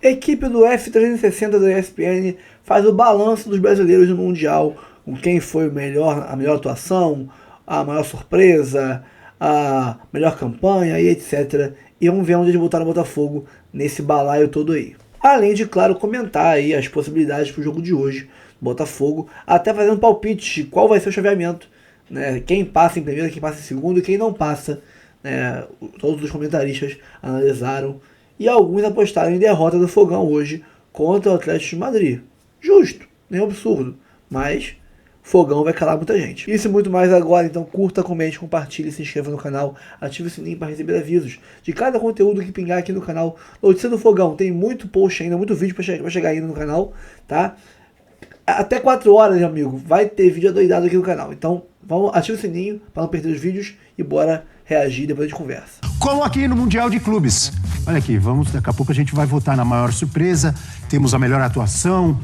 Equipe do F360 da ESPN faz o balanço dos brasileiros no Mundial, com quem foi a melhor atuação, a maior surpresa, a melhor campanha e etc. E vamos ver onde eles botaram o Botafogo nesse balaio todo aí. Além de, claro, comentar aí as possibilidades para o jogo de hoje, Botafogo, até fazendo palpite de qual vai ser o chaveamento, né? Quem passa em primeiro, quem passa em segundo e quem não passa, né? Todos os comentaristas analisaram e alguns apostaram em derrota do Fogão hoje contra o Atlético de Madrid. Justo, nem absurdo, mas Fogão vai calar muita gente. Isso e muito mais agora, então curta, comente, compartilhe, se inscreva no canal, ative o sininho para receber avisos de cada conteúdo que pingar aqui no canal. Notícia do Fogão, tem muito post ainda, muito vídeo para chegar ainda no canal, tá? Até 4 horas, meu amigo, vai ter vídeo adoidado aqui no canal. Então, ativa o sininho para não perder os vídeos e bora reagir, depois a gente conversa. Como aqui no Mundial de Clubes. Olha aqui, daqui a pouco a gente vai votar na maior surpresa, temos a melhor atuação,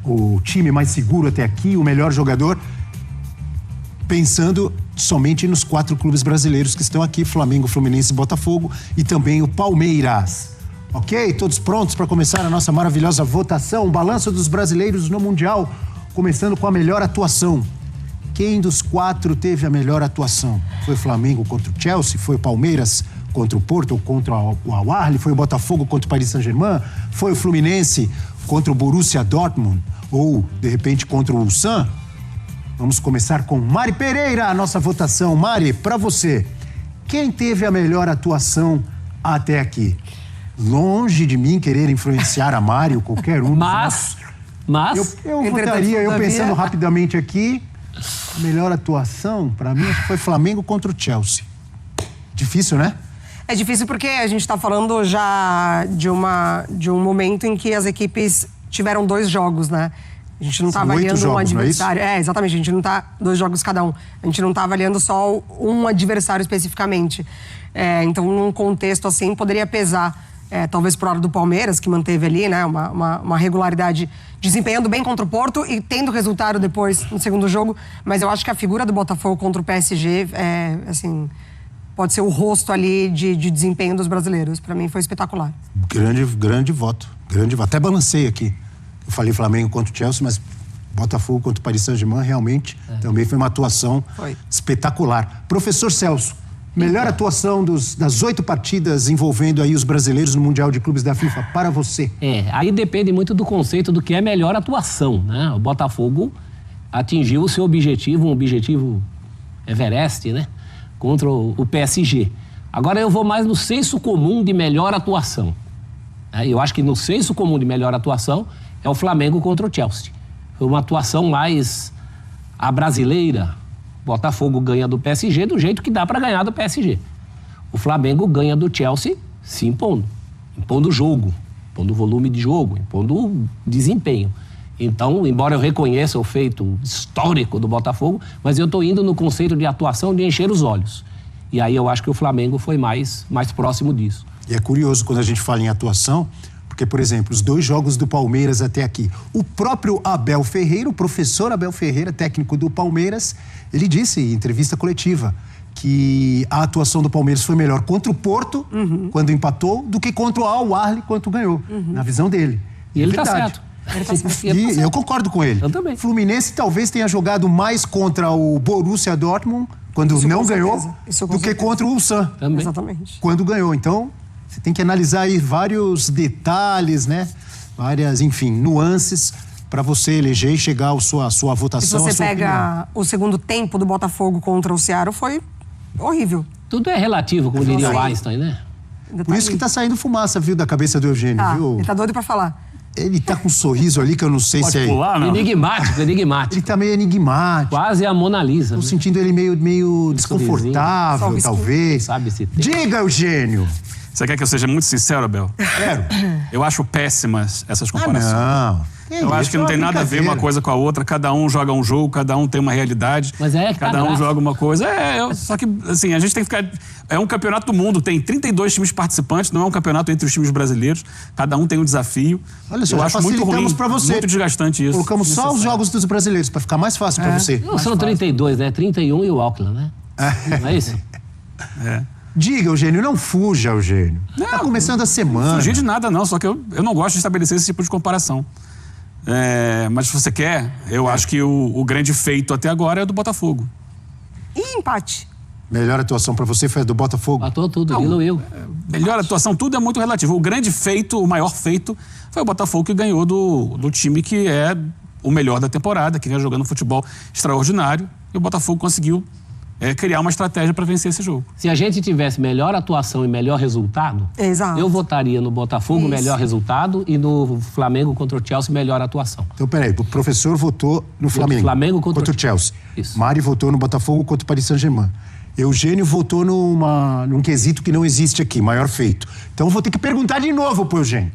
o time mais seguro até aqui, o melhor jogador, pensando somente nos 4 clubes brasileiros que estão aqui, Flamengo, Fluminense e Botafogo, e também o Palmeiras. Ok? Todos prontos para começar a nossa maravilhosa votação, o balanço dos brasileiros no Mundial, começando com a melhor atuação. Quem dos 4 teve a melhor atuação? Foi o Flamengo contra o Chelsea? Foi o Palmeiras contra o Porto, contra o Al-Ahly? Foi o Botafogo contra o Paris Saint-Germain? Foi o Fluminense contra o Borussia Dortmund? Ou, de repente, contra o Ulsan? Vamos começar com Mari Pereira, a nossa votação. Mari, para você, quem teve a melhor atuação até aqui? Longe de mim querer influenciar a Mari ou qualquer um. Mas eu votaria, eu pensando rapidamente aqui, a melhor atuação, para mim, acho que foi Flamengo contra o Chelsea. Difícil, né? É difícil porque a gente está falando já de um momento em que as equipes tiveram 2 jogos, né? A gente não está avaliando jogos, um adversário. Não é isso? Exatamente, a gente não está 2 jogos cada um. A gente não está avaliando só um adversário especificamente. Então, num contexto assim, poderia pesar, talvez pro lado do Palmeiras, que manteve ali, né, uma regularidade, desempenhando bem contra o Porto e tendo resultado depois no segundo jogo. Mas eu acho que a figura do Botafogo contra o PSG assim, pode ser o rosto ali de desempenho dos brasileiros. Para mim foi espetacular. Grande voto. Até balancei aqui. Eu falei Flamengo contra o Chelsea, mas Botafogo contra o Paris Saint-Germain realmente também foi uma atuação espetacular. Professor Celso, melhor atuação das 8 partidas envolvendo aí os brasileiros no Mundial de Clubes da FIFA, para você. Aí depende muito do conceito do que é melhor atuação, né? O Botafogo atingiu o seu objetivo, um objetivo Everest, né? Contra o PSG. Agora eu vou mais no senso comum de melhor atuação. Eu acho que no senso comum de melhor atuação é o Flamengo contra o Chelsea. Foi uma atuação mais a brasileira. Botafogo ganha do PSG do jeito que dá para ganhar do PSG. O Flamengo ganha do Chelsea se impondo o jogo, impondo o volume de jogo, impondo o desempenho. Então, embora eu reconheça o feito histórico do Botafogo, mas eu estou indo no conceito de atuação de encher os olhos. E aí eu acho que o Flamengo foi mais próximo disso. E é curioso quando a gente fala em atuação, porque, por exemplo, os 2 jogos do Palmeiras até aqui, o próprio Abel Ferreira, o professor Abel Ferreira, técnico do Palmeiras, ele disse em entrevista coletiva que a atuação do Palmeiras foi melhor contra o Porto, quando empatou, do que contra o Al-Ahly, quando ganhou, na visão dele. E ele está certo. E eu concordo com ele. Eu também. Fluminense talvez tenha jogado mais contra o Borussia Dortmund, quando não ganhou, do que contra o Ulsan. Também. Exatamente. Quando ganhou. Então, você tem que analisar aí vários detalhes, né? Várias, enfim, nuances para você eleger e chegar à sua votação. Se você pega o segundo tempo do Botafogo contra o Ceará, foi horrível. Tudo é relativo, como diria o Einstein, né? Por isso que tá saindo fumaça, viu, da cabeça do Eugênio, viu? Ele tá doido para falar. Ele tá com um sorriso ali que eu não sei se é... pular, não? Enigmático. Ele tá meio enigmático. Quase a Mona Lisa. Tô sentindo ele meio desconfortável, talvez. Sabe se tem. Diga, Eugênio! Você quer que eu seja muito sincero, Abel? Quero. Eu acho péssimas essas comparações. Não. Eu acho que não tem nada a ver uma coisa com a outra. Cada um joga um jogo, cada um tem uma realidade. Mas cada um joga uma coisa. Só que, assim, a gente tem que ficar... É um campeonato do mundo, tem 32 times participantes, não é um campeonato entre os times brasileiros. Cada um tem um desafio. Olha só, eu já acho muito ruim, pra você. muito desgastante isso. Colocamos só os jogos dos brasileiros, para ficar mais fácil para você. Não são 32, né? 31 e o Auckland, né? Não é isso? Diga, Eugênio, não fuja, Eugênio. Tá começando a semana. Não fugir de nada, não. Só que eu não gosto de estabelecer esse tipo de comparação. Mas se você quer, eu acho que o grande feito até agora é do Botafogo. E empate? Melhor atuação pra você foi a do Botafogo? Matou tudo, diluiu. Melhor atuação, tudo é muito relativo. O grande feito, o maior feito, foi o Botafogo que ganhou do time que é o melhor da temporada, que vem jogando futebol extraordinário. E o Botafogo conseguiu criar uma estratégia para vencer esse jogo. Se a gente tivesse melhor atuação e melhor resultado, Exato. eu votaria no Botafogo melhor resultado e no Flamengo contra o Chelsea melhor atuação. Então, peraí, o professor votou no Flamengo. Flamengo contra o Chelsea. Isso. Mari votou no Botafogo contra o Paris Saint-Germain. Eugênio votou num quesito que não existe aqui, maior feito. Então eu vou ter que perguntar de novo pro Eugênio.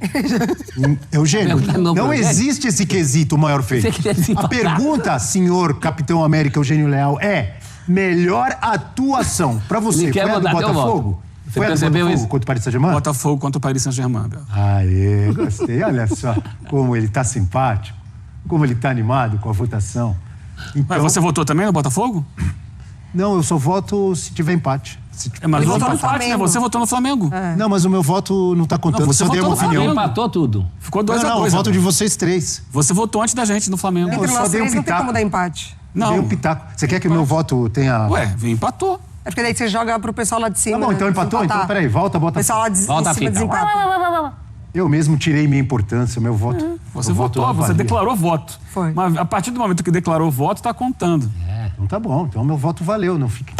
Eugênio, não existe esse quesito, maior feito. Você quer desempatar? A pergunta, senhor Capitão América Eugênio Leal, é melhor atuação pra você. Ele Foi quer a do mudar teu Botafogo? voto. Você Foi a do percebeu Botafogo isso? contra o Paris Saint-Germain? Botafogo contra o Paris Saint-Germain, Bel. Aê, gostei. Olha só como ele tá simpático, como ele tá animado com a votação. Então, Mas você votou também no Botafogo? não, eu só voto se tiver empate. Mas Ele votou votou no no empate, né? Flamengo. Você votou no Flamengo. Não, mas o meu voto não tá contando, Não, você só dei uma votou no opinião. Flamengo. Empatou tudo. Ficou Não, 2-2. o voto de vocês três. Você votou antes da gente no Flamengo. Não, Entre eu só nós dei um três não tem pitaco. como dar empate. Não. Dei um pitaco. Você quer que o meu voto tenha... Ué, empatou. É porque daí você joga pro pessoal lá de cima. Tá bom, então né? empatou? Desempatar. Então, peraí, volta, O bota... pessoal lá de Volta a cima fita. desempata. Eu mesmo tirei minha importância, o meu voto... Você o voto votou, não você valia. declarou voto. Foi. Mas a partir do momento que declarou voto, tá contando. Então tá bom, então meu voto valeu, não fique...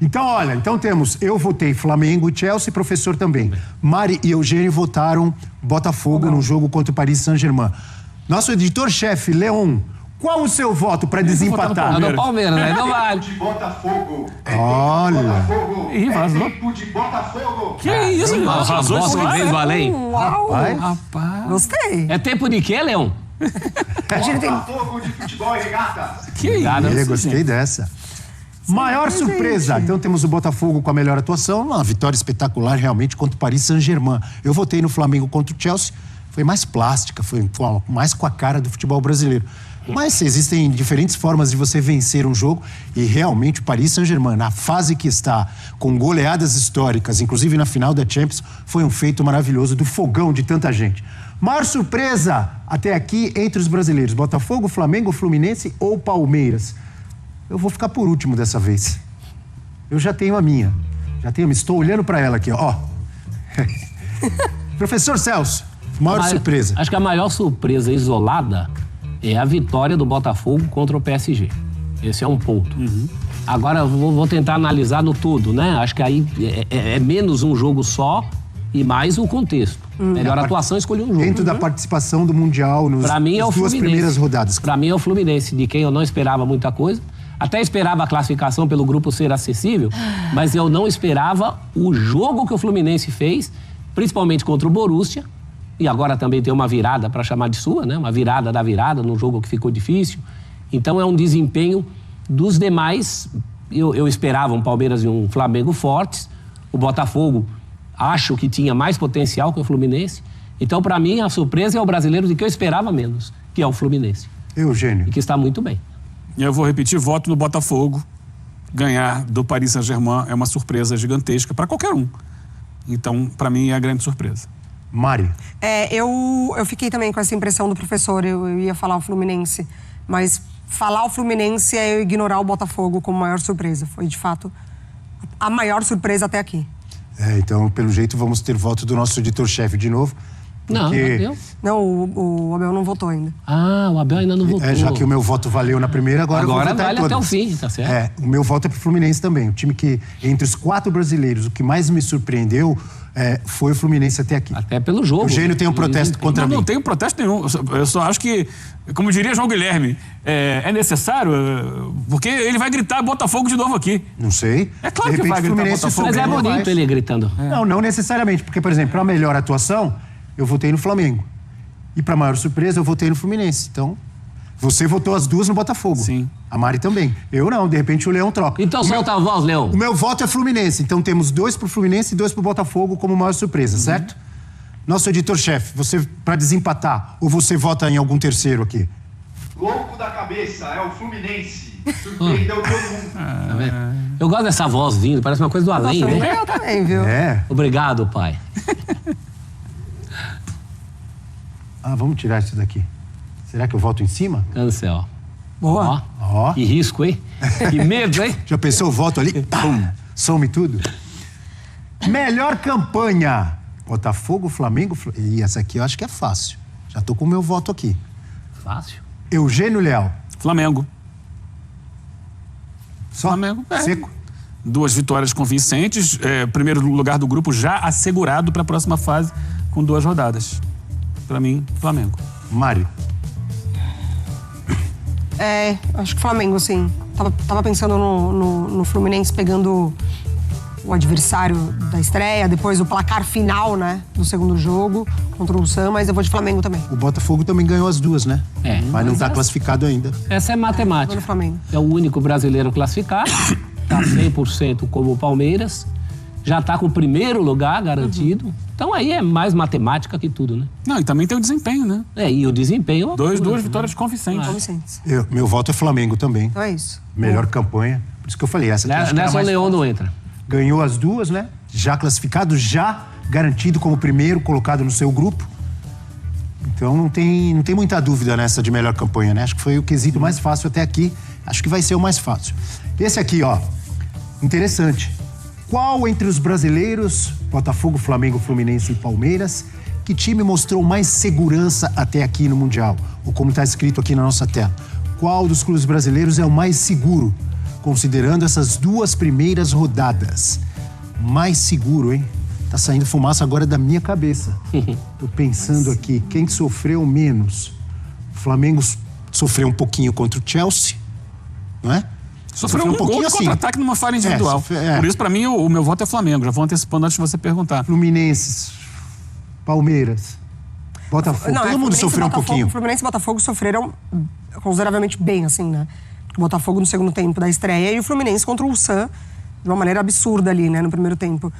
Então, olha, então temos, eu votei Flamengo e Chelsea, professor também. Mari e Eugênio votaram Botafogo no jogo contra o Paris Saint-Germain. Nosso editor-chefe, Leon, qual o seu voto para desempatar? Ah, do Palmeiras, né? Não vale. de Botafogo. Olha. Botafogo. Ih, vazou. Tempo de Botafogo. Que isso, irmão? Vazou isso Nossa, lá? vez do além. Uau! Rapaz, Rapaz. Gostei. É tempo de quê, Leão? A gente tem... Botafogo de futebol e regata. Que Obrigado. isso, eu gostei gente? dessa. Maior surpresa. Então temos o Botafogo com a melhor atuação, uma vitória espetacular realmente contra o Paris Saint-Germain. Eu votei no Flamengo contra o Chelsea, foi mais plástica, foi mais com a cara do futebol brasileiro. Mas existem diferentes formas de você vencer um jogo e realmente o Paris Saint-Germain, na fase que está, com goleadas históricas, inclusive na final da Champions, foi um feito maravilhoso do fogão de tanta gente. Maior surpresa até aqui entre os brasileiros, Botafogo, Flamengo, Fluminense ou Palmeiras? Eu vou ficar por último dessa vez. Eu já tenho a minha. Estou olhando para ela aqui, ó. Professor Celso, maior surpresa. Acho que a maior surpresa isolada é a vitória do Botafogo contra o PSG. Esse é um ponto. Agora eu vou tentar analisar no todo, né? Acho que aí é menos um jogo só e mais o contexto. Melhor atuação, escolher um jogo. Dentro da participação do Mundial nas Pra mim é o duas Fluminense. primeiras rodadas. Pra mim é o Fluminense, de quem eu não esperava muita coisa. Até esperava a classificação pelo grupo ser acessível, mas eu não esperava o jogo que o Fluminense fez, principalmente contra o Borussia, e agora também tem uma virada para chamar de sua, né? Uma virada da virada num jogo que ficou difícil. Então é um desempenho dos demais. Eu esperava um Palmeiras e um Flamengo fortes. O Botafogo acho que tinha mais potencial que o Fluminense. Então, para mim, a surpresa é o brasileiro de que eu esperava menos, que é o Fluminense, Eugênio. e que está muito bem. Eu vou repetir, voto no Botafogo. Ganhar do Paris Saint-Germain é uma surpresa gigantesca para qualquer um. Então, para mim, é a grande surpresa. Mari. Eu fiquei também com essa impressão do professor, eu ia falar o Fluminense, mas falar o Fluminense é eu ignorar o Botafogo como maior surpresa. Foi, de fato, a maior surpresa até aqui. Então, pelo jeito, vamos ter voto do nosso editor-chefe de novo. Não, porque, deu. Não, o Abel não votou ainda. Ah, o Abel ainda não votou. já que o meu voto valeu na primeira, agora eu vou votar vale em todas. até o fim, tá certo? O meu voto é pro Fluminense também. O time que, entre os 4 brasileiros, o que mais me surpreendeu foi o Fluminense até aqui. Até pelo jogo. O Eugênio tem um protesto contra Não, mim. não tenho protesto nenhum. Eu só acho que, como diria João Guilherme, é necessário, porque ele vai gritar Botafogo de novo aqui. Não sei. É claro De que repente, vai o gritar Fluminense Botafogo. Mas é surpreende bonito mais. ele gritando. Não necessariamente. Porque, por exemplo, para a melhor atuação, eu votei no Flamengo. E para maior surpresa, eu votei no Fluminense. Então, você votou as duas no Botafogo. Sim. A Mari também. Eu não. De repente, o Leão troca. Então solta a voz, Leão. O meu voto é Fluminense. Então, temos 2 pro Fluminense e 2 pro Botafogo como maior surpresa, certo? Nosso editor-chefe, você, para desempatar, ou você vota em algum terceiro aqui? Louco da cabeça é o Fluminense. Surpreendeu todo mundo. Tá vendo? Eu gosto dessa vozinha, parece uma coisa do além, Nossa, né? eu também, viu? É. Obrigado, pai. Vamos tirar isso daqui. Será que eu volto em cima? Cancel. Boa. Ó. Que risco, hein? Que medo, hein? Já pensou, eu volto ali, pum, some tudo. Melhor campanha. Botafogo, Flamengo... E essa aqui eu acho que é fácil. Já tô com o meu voto aqui. Fácil. Eugênio Leal. Flamengo. Só? Flamengo, é. Seco? 2 vitórias convincentes. Primeiro lugar do grupo já assegurado para a próxima fase com 2 rodadas. Para mim, Flamengo. Mário. Acho que Flamengo, sim. Tava pensando no Fluminense pegando o adversário da estreia, depois o placar final, né, do segundo jogo contra o Sam, mas eu vou de Flamengo também. O Botafogo também ganhou as 2, né? É. Mas não tá classificado ainda. Essa é Vou matemática. no Flamengo. É o único brasileiro classificado. Tá 100% como o Palmeiras. Já tá com o primeiro lugar garantido. Então aí é mais matemática que tudo, né? Não, e também tem o desempenho, né? E o desempenho... 2 vitórias convincentes. Com Vicente. Meu voto é Flamengo também. Então é isso. Melhor campanha. Por isso que eu falei, essa aqui acho que era Nessa o mais Leão fácil. não entra. Ganhou as 2, né? Já classificado, já garantido como primeiro colocado no seu grupo. Então não tem muita dúvida nessa de melhor campanha, né? Acho que foi o quesito mais fácil até aqui. Acho que vai ser o mais fácil. Esse aqui, ó. Interessante. Qual entre os brasileiros, Botafogo, Flamengo, Fluminense e Palmeiras, que time mostrou mais segurança até aqui no Mundial? Ou como está escrito aqui na nossa tela. Qual dos clubes brasileiros é o mais seguro, considerando essas 2 primeiras rodadas? Mais seguro, hein? Tá saindo fumaça agora da minha cabeça. Tô pensando aqui, quem sofreu menos? O Flamengo sofreu um pouquinho contra o Chelsea, não é? Sofreu um gol de contra-ataque numa falha individual. Por isso, para mim, o meu voto é Flamengo. Já vou antecipando antes de você perguntar. Fluminense, Palmeiras, Botafogo, todo mundo sofreu um pouquinho. Fluminense e Botafogo sofreram consideravelmente bem, assim, né? O Botafogo no segundo tempo da estreia e o Fluminense contra o Sam de uma maneira absurda ali, né, no primeiro tempo.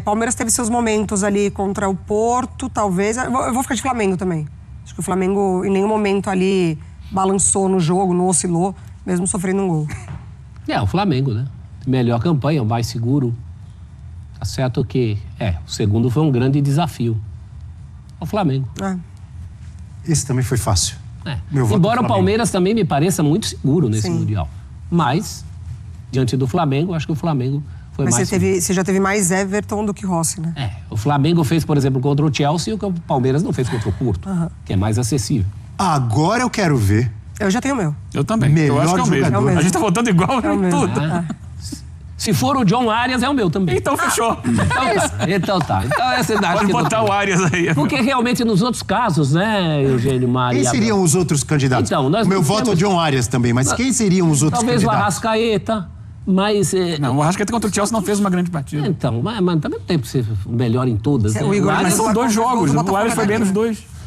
Palmeiras teve seus momentos ali contra o Porto, talvez. Eu vou ficar de Flamengo também. Acho que o Flamengo em nenhum momento ali balançou no jogo, não oscilou, mesmo sofrendo um gol. O Flamengo, né? Melhor campanha, o mais seguro. Tá certo que... o segundo foi um grande desafio. O Flamengo. Esse também foi fácil. Meu voto é Embora o Flamengo. Palmeiras também me pareça muito seguro nesse Sim. Mundial. Mas, diante do Flamengo, acho que o Flamengo foi Mas mais... você já teve mais Everton do que Rossi, né? O Flamengo fez, por exemplo, contra o Chelsea, o que o Palmeiras não fez contra o Porto, que é mais acessível. Agora eu quero ver. Eu já tenho o meu. Eu também. Melhor eu acho que é o mesmo. jogador. É o mesmo. A gente tá votando igual É o em mesmo. tudo. Se for o John Arias, é o meu também. Então fechou. Então tá. Então essa idade Pode que eu botar tô- o Arias aí. Porque realmente nos outros casos, né, Eugênio, Maria... Quem seriam os outros candidatos? Então, nós o meu não voto é o temos- John Arias também, mas quem seriam os outros Talvez o candidatos? Arrascaeta, mas... Não, o Arrascaeta contra o Chelsea não fez uma grande partida. Então, mas também não tem que ser o melhor em todas, né? O Igor Arias- Mas são 2 jogos. O Arias foi bem nos 2.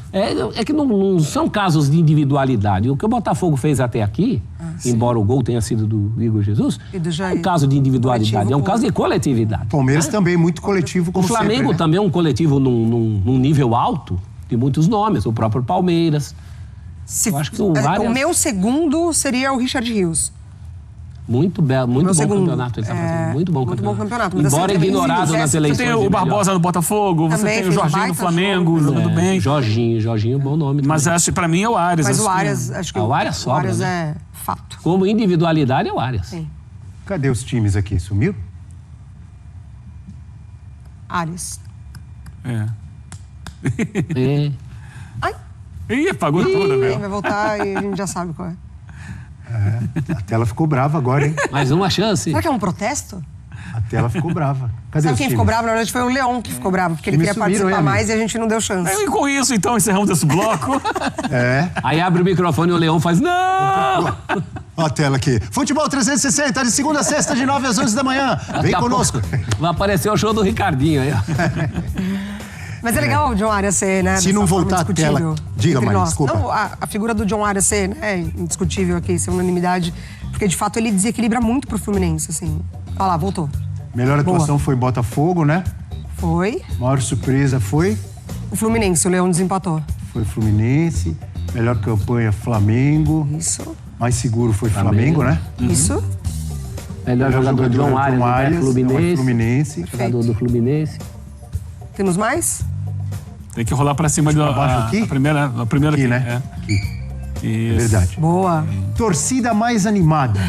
É que não são casos de individualidade. O que o Botafogo fez até aqui, embora o gol tenha sido do Igor Jesus, E do é Jair. um caso de individualidade, Coletivo é um com- caso de coletividade. Palmeiras também muito coletivo, O como Flamengo sempre, né? também é um coletivo num nível alto, de muitos nomes, o próprio Palmeiras. Eu acho que o Arias- O meu segundo seria o Richard Rios. Muito bom segundo. campeonato ele está fazendo, muito bom campeonato. Mas Embora assim, ignorado também, nas você eleições. Você tem de o melhor. Barbosa no Botafogo, você Também tem o fez um Jorginho no baita Flamengo, jogo. jogando bem. Jorginho, bom nome Mas também. acho que pra mim é o Arias. Mas o acho que- Arias, acho que o Arias sobra, Arias né? é fato. Como individualidade é o Arias. Sim. Cadê os times aqui? Sumiu? Arias. É. É. Ai, Ih, apagou toda, quem meu. vai voltar e a gente já sabe qual é. A tela ficou brava agora, hein? Mais uma chance. Será que é um protesto? A tela ficou brava. Cadê Sabe os quem times? ficou bravo? Na verdade foi o Leão que ficou bravo, porque ele Times queria sumiram, participar hein, mais e a gente não deu chance. E com isso, então, encerramos esse bloco. Aí abre o microfone e o Leão faz, não! Ó a tela aqui. Futebol 360, de segunda a sexta, de 9 às 11 da manhã. Vem Daqui a conosco. pouco vai aparecer o show do Ricardinho aí, ó. Mas é legal o John Arias ser, né? Se dessa não forma voltar a indiscutível tela- diga, entre Mari, nós. desculpa. Não, a figura do John Arias ser, né, indiscutível aqui, ser unanimidade, porque de fato ele desequilibra muito pro Fluminense, assim. Olha lá, voltou. Melhor Boa. atuação foi Botafogo, né? Foi. Maior surpresa foi O Fluminense, o Leão desempatou. Fluminense. Melhor campanha, Flamengo. Isso. Mais seguro foi Flamengo, né? Isso. Melhor jogador John Arias, do Fluminense. Jogador do Fluminense. Temos mais? Tem que rolar pra cima da aqui? a primeira Aqui, aqui, né? Aqui. Isso. Verdade. Boa. Torcida mais animada.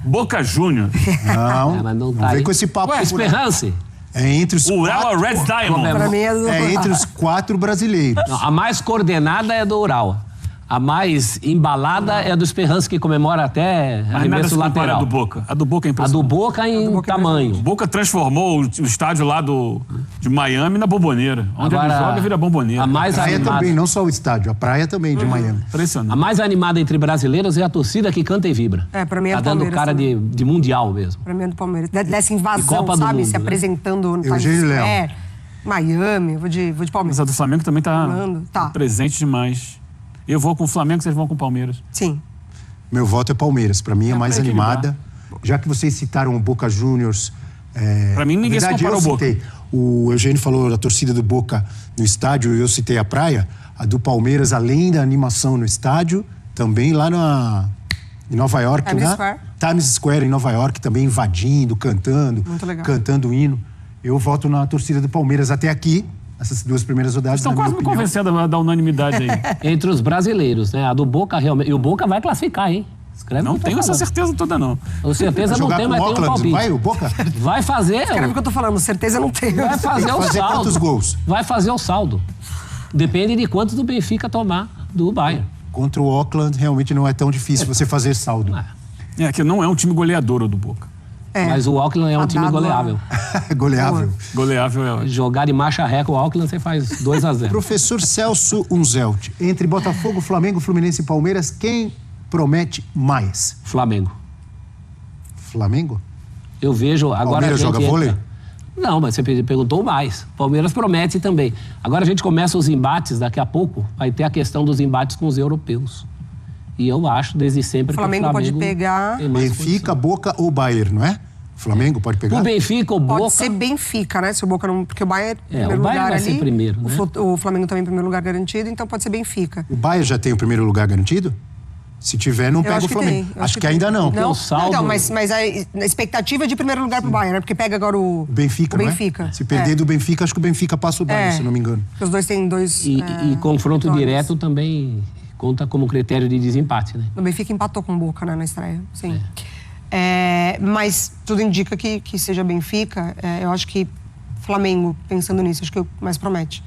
Boca Júnior. Não, mas não não tá vem aí. com esse papo. Ué, Esperance. É entre os O El quatro, Red Diamond. Pra mim é do... é entre os 4 brasileiros. Não, a mais coordenada é do Ural. A mais embalada é a do Esperance, que comemora até Mas nada se arremesso compara lateral. a do Boca. A do Boca é A do impressionante. Boca em tamanho. O Boca transformou o estádio lá de Miami na Bomboneira. Onde ele joga, vira Bomboneira. A mais Praia animada, também, não só o estádio, a praia também de Miami. Impressionante. a mais animada entre brasileiros é a torcida que canta e vibra. É, pra mim é Tá do dando Palmeiras cara de mundial mesmo. Pra mim é do Palmeiras. Dessa E invasão, Copa do sabe? Mundo, Se né? apresentando no Times Eugênio Leão. Square, Miami. Eu vou de Mas Palmeiras. a do Flamengo também Falando, tá. presente demais. Eu vou com o Flamengo, vocês vão com o Palmeiras. Sim. Meu voto é Palmeiras. Pra mim é mais pra equilibrar. animada. Já que vocês citaram o Boca Juniors. Pra mim, ninguém se na verdade, compara eu ao Boca. citei. O Eugênio falou da torcida do Boca no estádio, eu citei a praia. A do Palmeiras, além da animação no estádio, também lá em Nova York, Times né? Square. Times Square em Nova York, também invadindo, cantando. Muito legal. Cantando o hino. Eu voto na torcida do Palmeiras até aqui, essas 2 primeiras rodadas. Estão na quase minha me opinião. convencendo da unanimidade aí. Entre os brasileiros, né? A do Boca realmente. E o Boca vai classificar, hein? Escreve Não o que eu tô tenho essa falando. certeza toda, não. Com certeza Vai não jogar tem, com mas o tem um Auckland, palpite. vai o Boca? Vai fazer. Escreve o que eu tô falando. Certeza não tenho. Vai fazer o Fazer saldo. quantos gols? Vai fazer o saldo. Depende de quantos do Benfica tomar do Bayern. Contra o Auckland, realmente não é tão difícil você fazer saldo. É que não é um time goleador o do Boca. É. Mas o Auckland é um time Adado, goleável. Goleável. Goleável é ótimo. Jogar de marcha ré com o Auckland, você faz 2-0. Professor Celso Unzelt, entre Botafogo, Flamengo, Fluminense e Palmeiras, quem promete mais? Flamengo. Flamengo? Eu vejo agora. Palmeiras a gente joga vôlei? Não, mas você perguntou mais. Palmeiras promete também. Agora a gente começa os embates, daqui a pouco vai ter a questão dos embates com os europeus. E eu acho, desde sempre, O Flamengo que o pode Flamengo pegar- tem mais Benfica, Boca ou Bayern, não é? Flamengo pode pegar? O Benfica, o Pode Boca. ser Benfica, né? Se o Boca não... Porque o Bayern é É, primeiro o Bayern lugar vai ali. ser primeiro, né? O Flamengo também em primeiro lugar garantido, então pode ser Benfica. O Bayern já tem o primeiro lugar garantido? Se tiver, não Eu pega acho o que Flamengo. tem. Eu Acho que ainda não. Não, o saldo- Então, mas a expectativa é de primeiro lugar pro Bayern, né? Porque pega agora o O Benfica, o não é? Benfica. Se perder do Benfica, acho que o Benfica passa o Bayern, se não me engano. Porque os dois têm dois... E confronto vitórias. direto também conta como critério de desempate, né? O Benfica empatou com o Boca, né, na estreia. Sim. Mas tudo indica que seja Benfica. Eu acho que Flamengo, pensando nisso, acho que é o que mais promete.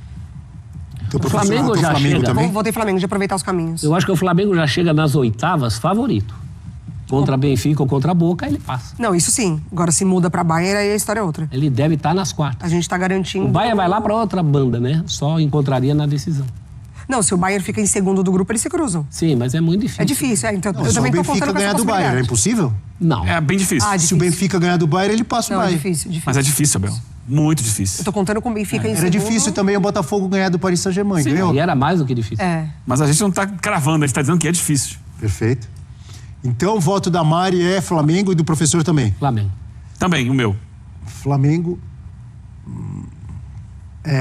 Então, O Flamengo votou já Flamengo chega. também? Votei Flamengo, de aproveitar os caminhos. Eu acho que o Flamengo já chega nas oitavas favorito. Contra Benfica ou contra Boca, ele passa. Não, isso sim. Agora, se muda pra Bayern, aí a história é outra. Ele deve estar nas quartas. A gente tá garantindo... O Bayern vai lá para outra banda, né? Só encontraria na decisão. Não, se o Bayern fica em segundo do grupo, eles se cruzam. Sim, mas é muito difícil. É difícil, Então, Não, eu só o também tô Benfica contando com essa ganhar do Bayern, é possibilidade. impossível? Não. É bem difícil. Ah, Se o Benfica ganhar do Bayern, ele passa o Não, é Bayern. difícil, difícil. Mas é difícil, Abel. Muito difícil. Eu tô contando com o Benfica em Era segundo. difícil também o Botafogo ganhar do Paris Saint-Germain, ganhou? E era mais do que difícil. Mas a gente não tá cravando, a gente tá dizendo que é difícil. Perfeito. Então, o voto da Mari é Flamengo e do professor também. Flamengo. Também, o meu. Flamengo.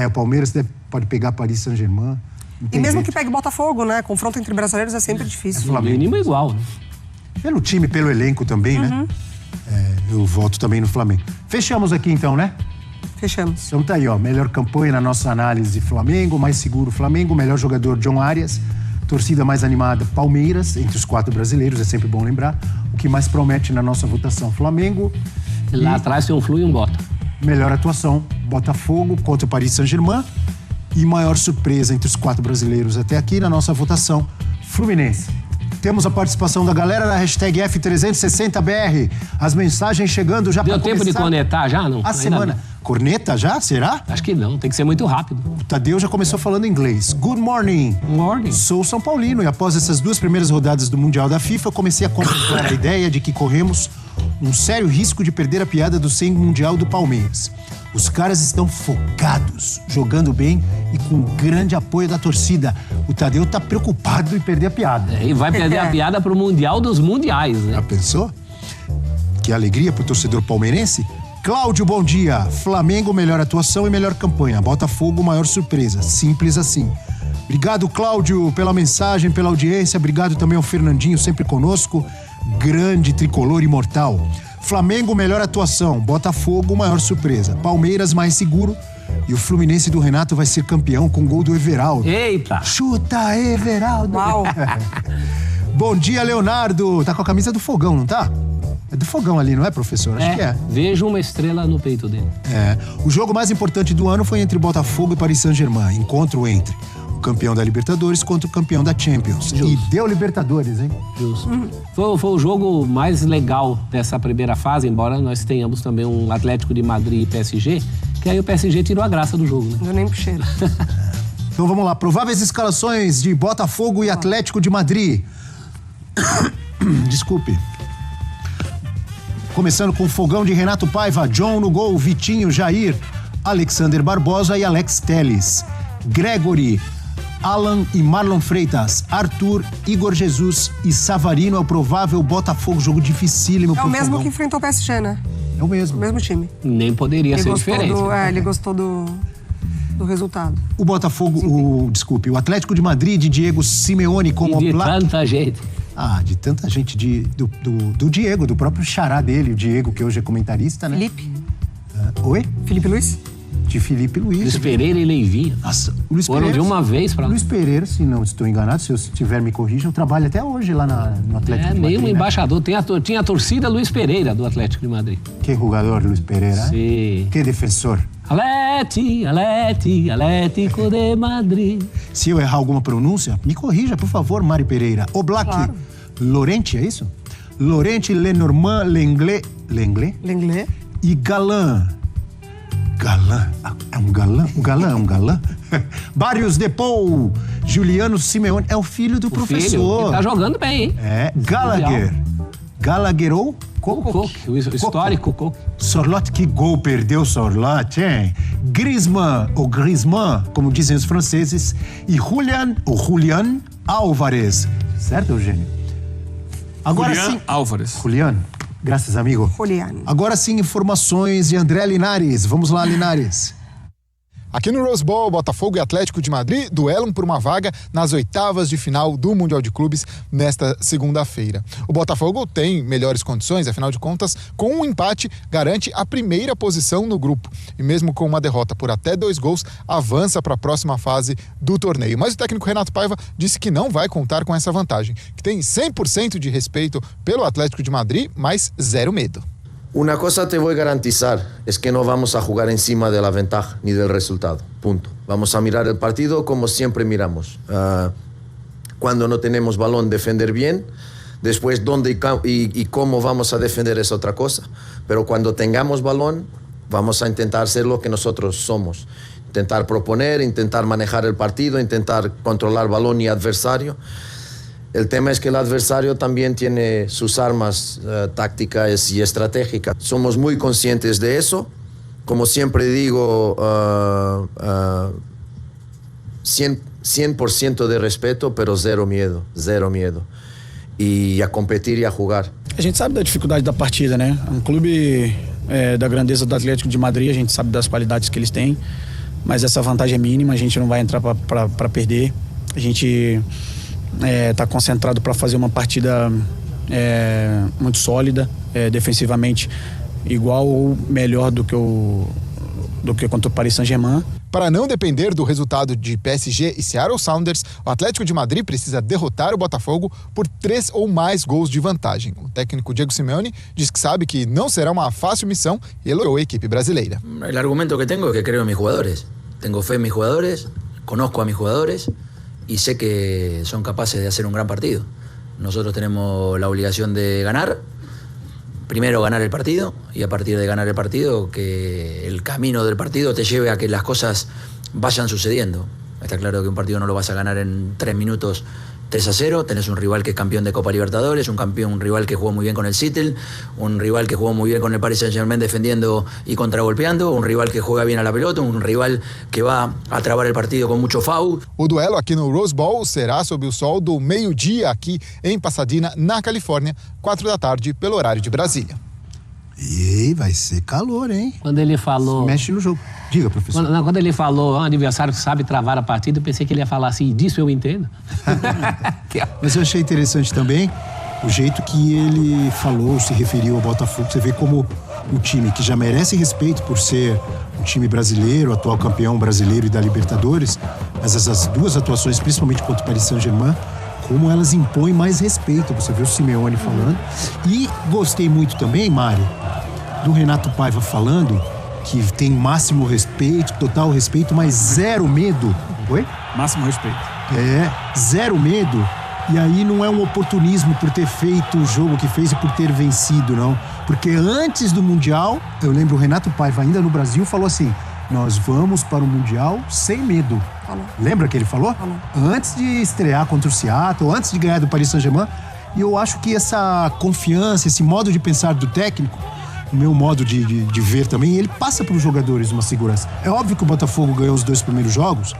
O Palmeiras pode pegar Paris Saint-Germain. Não E tem mesmo jeito. que pegue Botafogo, né? Confronto entre brasileiros é sempre difícil. No mínimo igual, né? Pelo time, pelo elenco também, né? Eu voto também no Flamengo. Fechamos aqui então, né? Fechamos. Então tá aí, ó. Melhor campanha na nossa análise, Flamengo. Mais seguro, Flamengo. Melhor jogador, John Arias. Torcida mais animada, Palmeiras. Entre os 4 brasileiros, é sempre bom lembrar. O que mais promete na nossa votação, Flamengo. Lá atrás tem um Flu e um Bota. Melhor atuação, Botafogo contra o Paris Saint-Germain. E maior surpresa entre os 4 brasileiros até aqui na nossa votação, Fluminense. Temos a participação da galera na hashtag F360BR. As mensagens chegando já para Deu começar. tempo de cornetar já? Não? A Ainda semana. não. Corneta já? Será? Acho que não, tem que ser muito rápido. O Tadeu já começou falando inglês. Good morning. Morning. Sou São Paulino e após essas 2 primeiras rodadas do Mundial da FIFA, eu comecei a contemplar a ideia de que corremos um sério risco de perder a piada do 100 Mundial do Palmeiras. Os caras estão focados, jogando bem e com grande apoio da torcida. O Tadeu tá preocupado em perder a piada. E vai perder a piada pro Mundial dos Mundiais, né? Já pensou? Que alegria pro torcedor palmeirense. Cláudio, bom dia. Flamengo, melhor atuação e melhor campanha. Botafogo, maior surpresa. Simples assim. Obrigado, Cláudio, pela mensagem, pela audiência. Obrigado também ao Fernandinho, sempre conosco. Grande tricolor imortal. Flamengo, melhor atuação. Botafogo, maior surpresa. Palmeiras, mais seguro. E o Fluminense do Renato vai ser campeão com gol do Everaldo. Eita! Chuta, Everaldo! Uau. Bom dia, Leonardo. Tá com a camisa do Fogão, não tá? É do Fogão ali, não é, professor? Acho que é. Vejo uma estrela no peito dele. É. O jogo mais importante do ano foi entre Botafogo e Paris Saint-Germain. Encontro entre o campeão da Libertadores contra o campeão da Champions. Justo. E deu Libertadores, hein? Justo. Foi o jogo mais legal dessa primeira fase, embora nós tenhamos também um Atlético de Madrid e PSG, que aí o PSG tirou a graça do jogo, né? Não deu nem pro cheiro. Então vamos lá. Prováveis escalações de Botafogo e Atlético de Madrid. Desculpe. Começando com o Fogão de Renato Paiva, John no gol, Vitinho, Jair, Alexander Barbosa e Alex Telles. Gregory, Alan e Marlon Freitas, Arthur, Igor Jesus e Savarino é o provável Botafogo, jogo dificílimo É pro o mesmo Fogão. que enfrentou o PSG, né? É o O mesmo. mesmo time. Nem poderia ser diferente. Ele gostou do resultado. O Botafogo, o Atlético de Madrid de Diego Simeone como E de Black. tanta gente. Ah, de tanta gente, do Diego, do próprio xará dele, o Diego, que hoje é comentarista, né? Felipe? Oi? Felipe Luiz? De Felipe Luiz. Luiz Pereira e Leivinho. Nossa, o Luiz Foram Pereira. de uma vez pra lá. Luiz Pereira, se não estou enganado, se eu estiver me corrijam, trabalha até hoje lá no Atlético É de Madrid. meio um né? embaixador. Tinha a torcida Luiz Pereira do Atlético de Madrid. Que jogador, Luiz Pereira. Sim. Que defensor. Atlético de Madrid. Se eu errar alguma pronúncia, me corrija, por favor, Mari Pereira. Oblak, Claro. Lorente, é isso? Lorente, Lenormand, Lenglet Lenglet? e Galan. Galã? É um galã? É um galã? Barrios Depou, Juliano Simeone, é o filho do professor. Filho, que tá jogando bem, hein? É, Gallagher. Gallagher ou Coque, o histórico Coque. Sorlotte, que gol perdeu Sorlotte, hein? Griezmann, ou Griezmann, como dizem os franceses, e Julian Álvares. Certo, Eugênio? Agora Julian sim. Álvares. Julian, graças, amigo. Julian. Agora sim, informações de André Linares. Vamos lá, Linares. Aqui no Rose Bowl, Botafogo e Atlético de Madrid duelam por uma vaga nas oitavas de final do Mundial de Clubes nesta segunda-feira. O Botafogo tem melhores condições, afinal de contas, com um empate garante a primeira posição no grupo. E mesmo com uma derrota por até 2 gols, avança para a próxima fase do torneio. Mas o técnico Renato Paiva disse que não vai contar com essa vantagem, que tem 100% de respeito pelo Atlético de Madrid, mas 0 medo. Una cosa te voy a garantizar, es que no vamos a jugar encima de la ventaja ni del resultado, punto. Vamos a mirar el partido como siempre miramos. Cuando no tenemos balón, defender bien. Después, dónde y cómo vamos a defender es otra cosa. Pero cuando tengamos balón, vamos a intentar ser lo que nosotros somos. Intentar proponer, intentar manejar el partido, intentar controlar balón y adversario. El tema es que el adversario también tiene sus armas tácticas y estratégicas. Somos muy conscientes de eso. Como siempre digo, 100% de respeto, pero zero miedo. E a competir e a jogar. A gente sabe da dificuldade da partida, né? Um clube da grandeza do Atlético de Madrid, a gente sabe das qualidades que eles têm, mas essa vantagem é mínima, a gente não vai entrar para perder. A gente está concentrado para fazer uma partida muito sólida, defensivamente igual ou melhor do que contra o Paris Saint-Germain. Para não depender do resultado de PSG e Seattle Sounders, o Atlético de Madrid precisa derrotar o Botafogo por 3 ou mais gols de vantagem. O técnico Diego Simeone diz que sabe que não será uma fácil missão e elogiou a equipe brasileira. El argumento que tengo es que creo en mis jugadores. Tengo fe en mis jugadores, conozco a mis jugadores y sé que son capaces de hacer un gran partido. Nosotros tenemos la obligación de ganar. Primero ganar el partido y a partir de ganar el partido que el camino del partido te lleve a que las cosas vayan sucediendo. Está claro que un partido no lo vas a ganar en 3 minutos 3-0, tenés un rival que es campeón de Copa Libertadores, un rival que jugó muy bien con el Seattle, un rival que jugó muy bien con el Paris Saint-Germain defendiendo y contragolpeando, un rival que juega bien a la pelota, un rival que va a trabar el partido con mucho foul. O duelo aqui no Rose Bowl será sob o sol do meio-dia aqui em Pasadena, na Califórnia, 4 da tarde, pelo horário de Brasília. E vai ser calor, hein? Quando ele falou... Mexe no jogo. Diga, professor. Quando ele falou um adversário que sabe travar a partida, eu pensei que ele ia falar assim, disso eu entendo. Mas eu achei interessante também o jeito que ele falou, se referiu ao Botafogo, você vê como um time que já merece respeito por ser um time brasileiro, atual campeão brasileiro e da Libertadores, mas essas duas atuações, principalmente contra o Paris Saint-Germain, como elas impõem mais respeito. Você viu o Simeone falando. E gostei muito também, Mário, do Renato Paiva falando que tem máximo respeito, total respeito, mas zero medo. Oi? Máximo respeito. Zero medo. E aí não é um oportunismo por ter feito o jogo que fez e por ter vencido, não. Porque antes do Mundial, eu lembro o Renato Paiva, ainda no Brasil, falou assim: nós vamos para o Mundial sem medo. Falou. Lembra que ele falou? Falou. Antes de estrear contra o Seattle, antes de ganhar do Paris Saint-Germain. E eu acho que essa confiança, esse modo de pensar do técnico, o meu modo de ver também, ele passa para os jogadores uma segurança. É óbvio que o Botafogo ganhou os 2 primeiros jogos,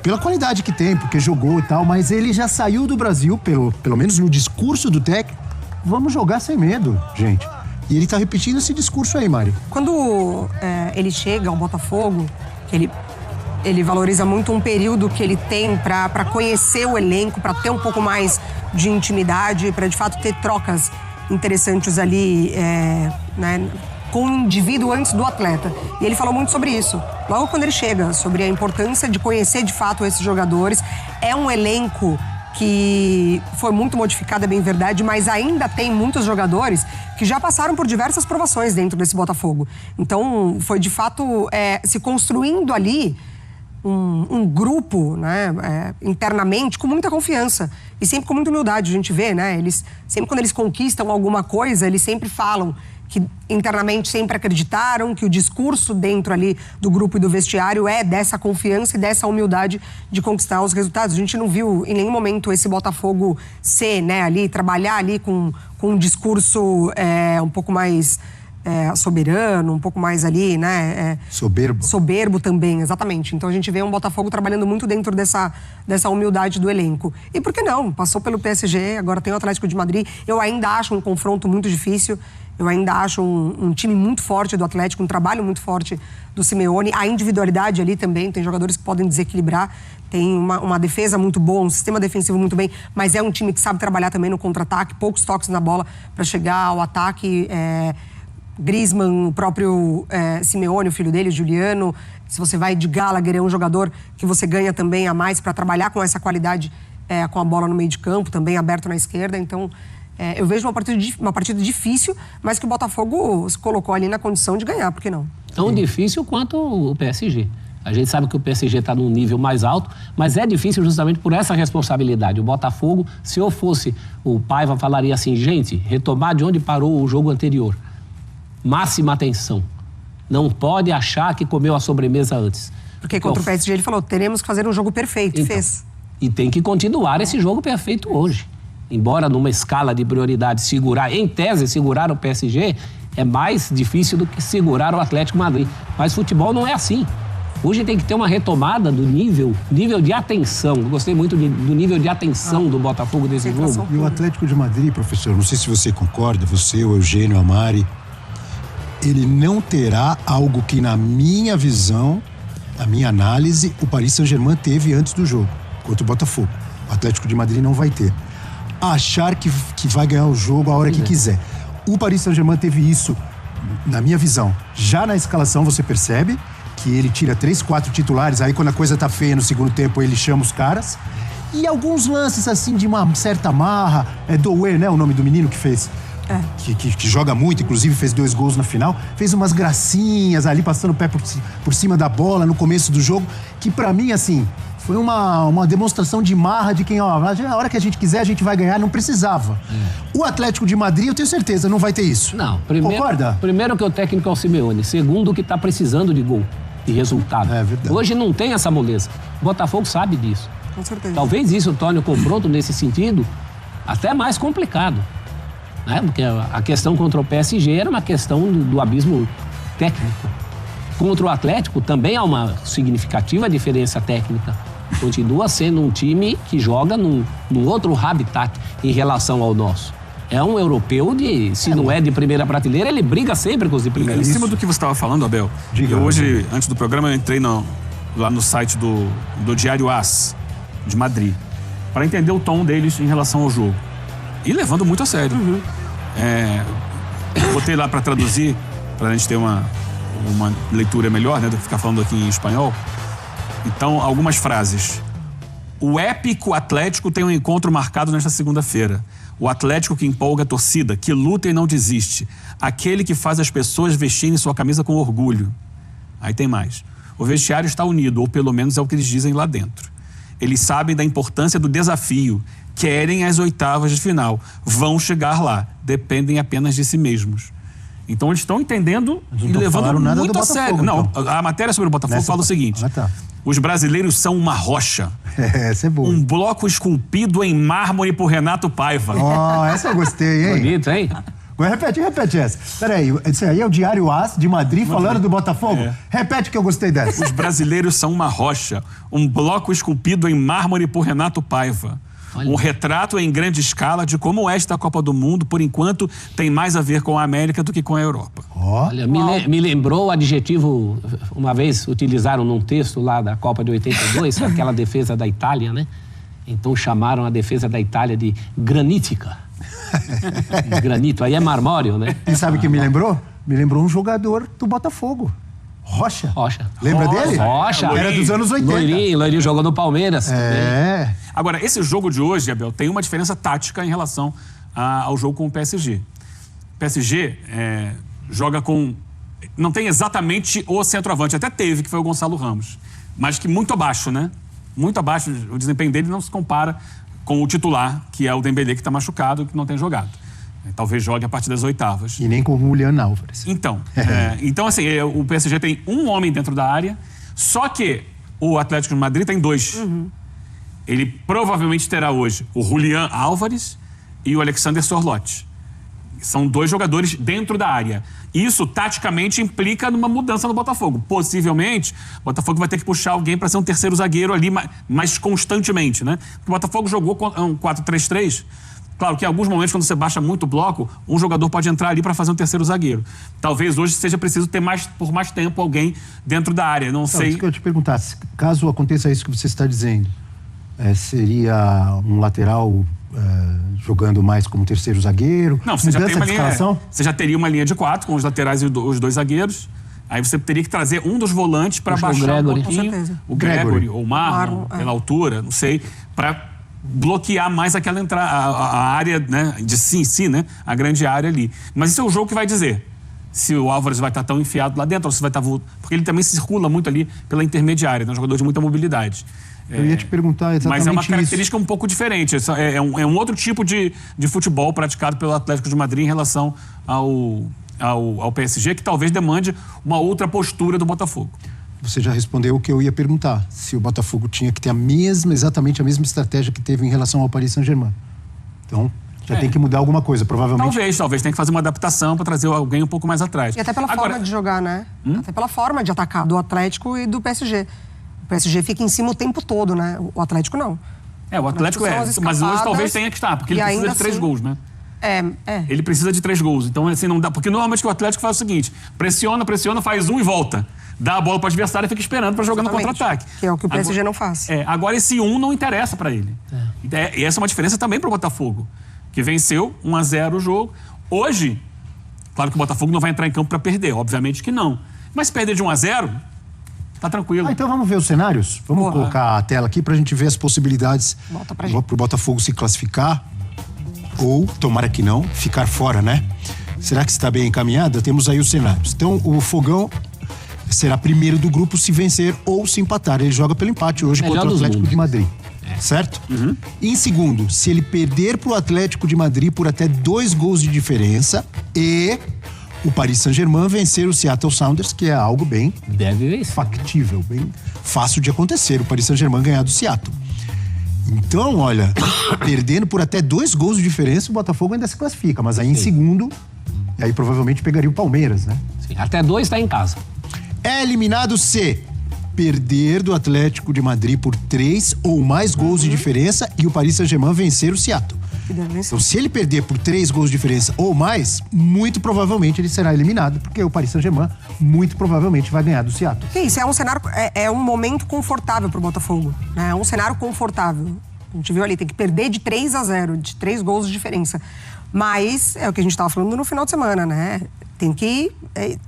pela qualidade que tem, porque jogou e tal, mas ele já saiu do Brasil, pelo menos no discurso do técnico, vamos jogar sem medo, gente. E ele tá repetindo esse discurso aí, Mário. Quando ele chega ao Botafogo, que ele valoriza muito um período que ele tem para conhecer o elenco, para ter um pouco mais de intimidade, para de fato ter trocas interessantes ali, né, com o indivíduo antes do atleta. E ele falou muito sobre isso. Logo quando ele chega, sobre a importância de conhecer de fato esses jogadores. É um elenco que foi muito modificado, é bem verdade, mas ainda tem muitos jogadores que já passaram por diversas provações dentro desse Botafogo. Então, foi de fato se construindo ali um grupo, né, internamente, com muita confiança e sempre com muita humildade. A gente vê, né, sempre quando eles conquistam alguma coisa, eles sempre falam que internamente sempre acreditaram, que o discurso dentro ali do grupo e do vestiário é dessa confiança e dessa humildade de conquistar os resultados. A gente não viu em nenhum momento esse Botafogo ser, né, ali, trabalhar ali com um discurso um pouco mais soberano, um pouco mais ali, né? Soberbo. Soberbo também, exatamente. Então a gente vê um Botafogo trabalhando muito dentro dessa humildade do elenco. E por que não? Passou pelo PSG, agora tem o Atlético de Madrid. Eu ainda acho um confronto muito difícil. Eu ainda acho um time muito forte do Atlético, um trabalho muito forte do Simeone. A individualidade ali também, tem jogadores que podem desequilibrar. Tem uma defesa muito boa, um sistema defensivo muito bem, mas é um time que sabe trabalhar também no contra-ataque, poucos toques na bola para chegar ao ataque. Griezmann, o próprio Simeone, o filho dele, o Juliano. Se você vai de Gallagher, é um jogador que você ganha também a mais para trabalhar com essa qualidade, com a bola no meio de campo, também aberto na esquerda. Então, eu vejo uma partida difícil, mas que o Botafogo se colocou ali na condição de ganhar, por que não? Tão difícil quanto o PSG. A gente sabe que o PSG está num nível mais alto, mas é difícil justamente por essa responsabilidade. O Botafogo, se eu fosse o Paiva, falaria assim: gente, retomar de onde parou o jogo anterior. Máxima atenção. Não pode achar que comeu a sobremesa antes. Porque contra o PSG ele falou: teremos que fazer um jogo perfeito. Então, fez. E tem que continuar esse jogo perfeito hoje. Embora numa escala de prioridade em tese, segurar o PSG é mais difícil do que segurar o Atlético Madrid. Mas futebol não é assim. Hoje tem que ter uma retomada do nível de atenção. Eu gostei muito do nível de atenção do Botafogo desse jogo. E o Atlético de Madrid, professor, não sei se você concorda, você, o Eugênio, a Mari, ele não terá algo que, na minha visão, na minha análise, o Paris Saint-Germain teve antes do jogo, contra o Botafogo. O Atlético de Madrid não vai ter. Achar que vai ganhar o jogo a hora que quiser. O Paris Saint-Germain teve isso, na minha visão. Já na escalação você percebe que ele tira 3, 4 titulares, aí quando a coisa tá feia no segundo tempo ele chama os caras. E alguns lances assim de uma certa marra, Doué, né, o nome do menino que fez... Que joga muito, inclusive fez 2 gols na final, fez umas gracinhas ali, passando o pé por cima da bola no começo do jogo, que pra mim, assim, foi uma demonstração de marra de quem, a hora que a gente quiser a gente vai ganhar, não precisava. O Atlético de Madrid, eu tenho certeza, não vai ter isso. Não, concorda? Primeiro que o técnico é o Simeone, segundo que tá precisando de gol, de resultado. É verdade. Hoje não tem essa moleza. O Botafogo sabe disso. Com certeza. Talvez isso torne o confronto nesse sentido até mais complicado. Né? Porque a questão contra o PSG era uma questão do abismo técnico. Contra o Atlético também há uma significativa diferença técnica. Continua sendo um time que joga num outro habitat em relação ao nosso. É um europeu se não é de primeira prateleira, ele briga sempre com os de primeira. Em cima do que você estava falando, Abel, hoje, antes do programa, eu entrei lá no site do Diário AS, de Madrid, para entender o tom deles em relação ao jogo. E levando muito a sério. Botei lá para traduzir, para a gente ter uma leitura melhor, né, do que ficar falando aqui em espanhol. Então, algumas frases. O épico Atlético tem um encontro marcado nesta segunda-feira. O Atlético que empolga a torcida, que luta e não desiste. Aquele que faz as pessoas vestirem sua camisa com orgulho. Aí tem mais. O vestiário está unido, ou pelo menos é o que eles dizem lá dentro. Eles sabem da importância do desafio. Querem as oitavas de final. Vão chegar lá. Dependem apenas de si mesmos. Então eles estão entendendo e levando muito a sério. Não, a matéria sobre o Botafogo fala o seguinte. Os brasileiros são uma rocha. Essa é boa. Um bloco esculpido em mármore por Renato Paiva. Essa eu gostei, hein? Bonito, hein? Repete essa. Peraí, isso aí é o Diário AS de Madrid falando do Botafogo? Repete que eu gostei dessa. Os brasileiros são uma rocha. Um bloco esculpido em mármore por Renato Paiva. Um retrato em grande escala de como esta Copa do Mundo, por enquanto, tem mais a ver com a América do que com a Europa. Olha, me lembrou o adjetivo, uma vez utilizaram num texto lá da Copa de 82, aquela defesa da Itália, né? Então chamaram a defesa da Itália de granítica. Granito, aí é marmóreo, né? E sabe o que me lembrou? Me lembrou um jogador do Botafogo. Rocha. Lembra dele? Rocha. Era dos anos 80. Loirinho jogou no Palmeiras. Agora, esse jogo de hoje, Abel, tem uma diferença tática em relação ao jogo com o PSG. O PSG joga com... Não tem exatamente o centroavante. Até teve, que foi o Gonçalo Ramos. Mas que muito abaixo, né? Muito abaixo. O desempenho dele não se compara com o titular, que é o Dembélé, que está machucado e que não tem jogado. Talvez jogue a partir das oitavas. E nem com o Julián Álvares. Então, assim, o PSG tem um homem dentro da área, só que o Atlético de Madrid tem dois. Ele provavelmente terá hoje o Julián Álvares e o Alexander Sorloth. São dois jogadores dentro da área. Isso, taticamente, implica numa mudança no Botafogo. Possivelmente, o Botafogo vai ter que puxar alguém para ser um terceiro zagueiro ali mais constantemente, né? O Botafogo jogou um 4-3-3. Claro que em alguns momentos, quando você baixa muito o bloco, um jogador pode entrar ali para fazer um terceiro zagueiro. Talvez hoje seja preciso ter por mais tempo alguém dentro da área. Não sei. Isso que eu te perguntar, caso aconteça isso que você está dizendo, seria um lateral jogando mais como terceiro zagueiro? Não, você já teria uma linha de 4 com os laterais e os dois zagueiros. Aí você teria que trazer um dos volantes para baixar um pouquinho. O Gregory ou o Marlon, pela altura, não sei, para bloquear mais aquela entrada, a área, né, de si, né, a grande área ali. Mas isso é o jogo que vai dizer se o Álvares vai estar tão enfiado lá dentro ou se vai estar... Porque ele também circula muito ali pela intermediária, é um jogador de muita mobilidade. Eu ia te perguntar exatamente mas é uma característica isso. Um pouco diferente. É um outro tipo de futebol praticado pelo Atlético de Madrid em relação ao PSG, que talvez demande uma outra postura do Botafogo. Você já respondeu o que eu ia perguntar. Se o Botafogo tinha que ter exatamente a mesma estratégia que teve em relação ao Paris Saint-Germain. Então, já tem que mudar alguma coisa, provavelmente. Talvez tenha que fazer uma adaptação para trazer alguém um pouco mais atrás. E até pela forma de jogar, né? Até pela forma de atacar do Atlético e do PSG. O PSG fica em cima o tempo todo, né? O Atlético não. O Atlético mas hoje talvez tenha que estar, porque ele precisa de 3 gols, né? Ele precisa de 3 gols. Então, assim, não dá. Porque normalmente o Atlético faz o seguinte: pressiona, faz um e volta. Dá a bola para o adversário e fica esperando para jogar no contra-ataque. Que é o que o PSG não faz. Agora esse não interessa para ele. E essa é uma diferença também para o Botafogo, que venceu 1-0 o jogo. Hoje, claro que o Botafogo não vai entrar em campo para perder, obviamente que não. Mas se perder de 1-0, tá tranquilo. Então vamos ver os cenários? Vamos colocar a tela aqui para a gente ver as possibilidades para o Botafogo se classificar ou, tomara que não, ficar fora, né? Será que está bem encaminhada? Temos aí os cenários. Então, o Fogão será primeiro do grupo se vencer ou se empatar. Ele joga pelo empate hoje contra o Atlético de Madrid. Certo? E em segundo, se ele perder pro Atlético de Madrid por até 2 gols de diferença e o Paris Saint-Germain vencer o Seattle Sounders, que é algo bem factível, bem fácil de acontecer, o Paris Saint-Germain ganhar do Seattle. Então, olha, perdendo por até 2 gols de diferença, o Botafogo ainda se classifica, mas aí em segundo, aí provavelmente pegaria o Palmeiras, né? Sim, até 2 está em casa. É eliminado se perder do Atlético de Madrid por 3 ou mais gols de diferença e o Paris Saint-Germain vencer o Seattle. Então, se ele perder por 3 gols de diferença ou mais, muito provavelmente ele será eliminado, porque o Paris Saint-Germain muito provavelmente vai ganhar do Seattle. Isso é um cenário, é um momento confortável pro Botafogo, né? É um cenário confortável. A gente viu ali, tem que perder de 3-0, de 3 gols de diferença. Mas é o que a gente estava falando no final de semana, né? Tem que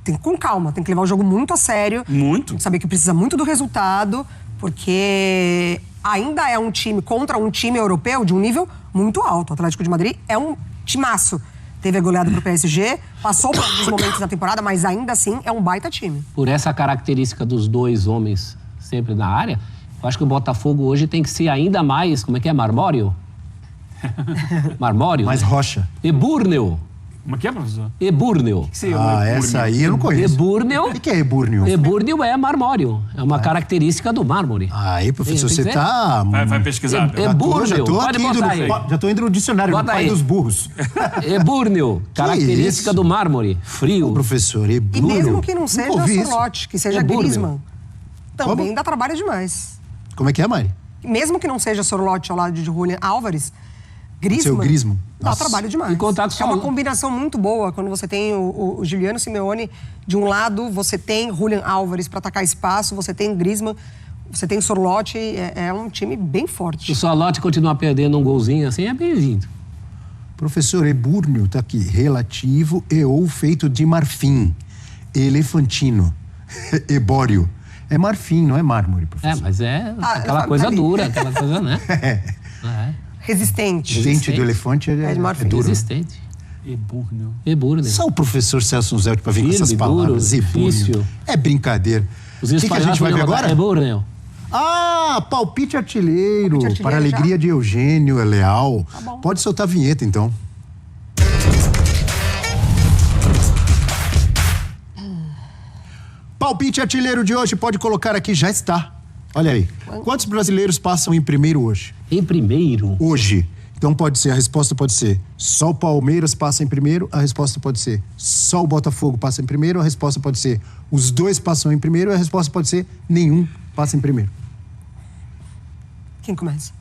ir com calma, tem que levar o jogo muito a sério. Muito. Tem que saber que precisa muito do resultado, porque ainda é um time contra um time europeu de um nível muito alto. O Atlético de Madrid é um timaço. Teve a goleada pro PSG, passou por alguns momentos da temporada, mas ainda assim é um baita time. Por essa característica dos dois homens sempre na área, eu acho que o Botafogo hoje tem que ser ainda mais, como é que é, marmório? Marmório? Mais rocha. Ebúrneo. Como é que é, professor? Ebúrneo. Essa aí eu não conheço. Ebúrneo. O que é ebúrneo? Ebúrneo é marmório. É uma característica do mármore. Aí, professor, Tem você que ser? tá... Vai pesquisar. Abel. Ebúrneo. Já tô Pode aqui botar aí. já tô indo no dicionário, Bota no pai aí. dos burros. Ebúrneo. Característica isso? do mármore. Frio. Ô, professor, E ebúrneo. mesmo que não Nunca seja ouvi isso. Sorloth, que seja Ebúrneo. Griezmann, também Como? dá trabalho demais. Como é que é, Mari? Mesmo que não seja Sorloth ao lado de Julian Álvares, ser o Griezmann. dá Nossa. trabalho demais. E contato É uma só- combinação muito boa quando você tem o Giuliano Simeone de um lado, você tem Julian Álvares para atacar espaço, você tem Griezmann, você tem Sorloth, é um time bem forte. Se o Solote continuar perdendo um golzinho assim, é bem-vindo. Professor, ebúrneo tá aqui. Relativo e ou feito de marfim. Elefantino. Ebóreo. É marfim, não é mármore, professor. Mas é Ah, aquela tá coisa ali. dura, aquela coisa, né? Resistente. O dente do elefante É de marfim. duro. Resistente. Ebúrneo. Ebúrneo. Só o professor Celso Zelt pra vir com Firme, essas palavras. duro, Ebúrneo. difícil. É brincadeira. Os O que a gente vai ver agora? Ebúrneo. Ah, palpite artilheiro. Palpite artilheiro Para a já? alegria de Eugênio, é leal. Tá bom. Pode soltar a vinheta, então. Palpite artilheiro de hoje, pode colocar aqui, já está. Olha aí. Quantos brasileiros passam em primeiro hoje? Em primeiro. Hoje. Então pode ser, a resposta pode ser só o Palmeiras passa em primeiro, a resposta pode ser só o Botafogo passa em primeiro, a resposta pode ser os dois passam em primeiro, a resposta pode ser nenhum passa em primeiro. Quem começa?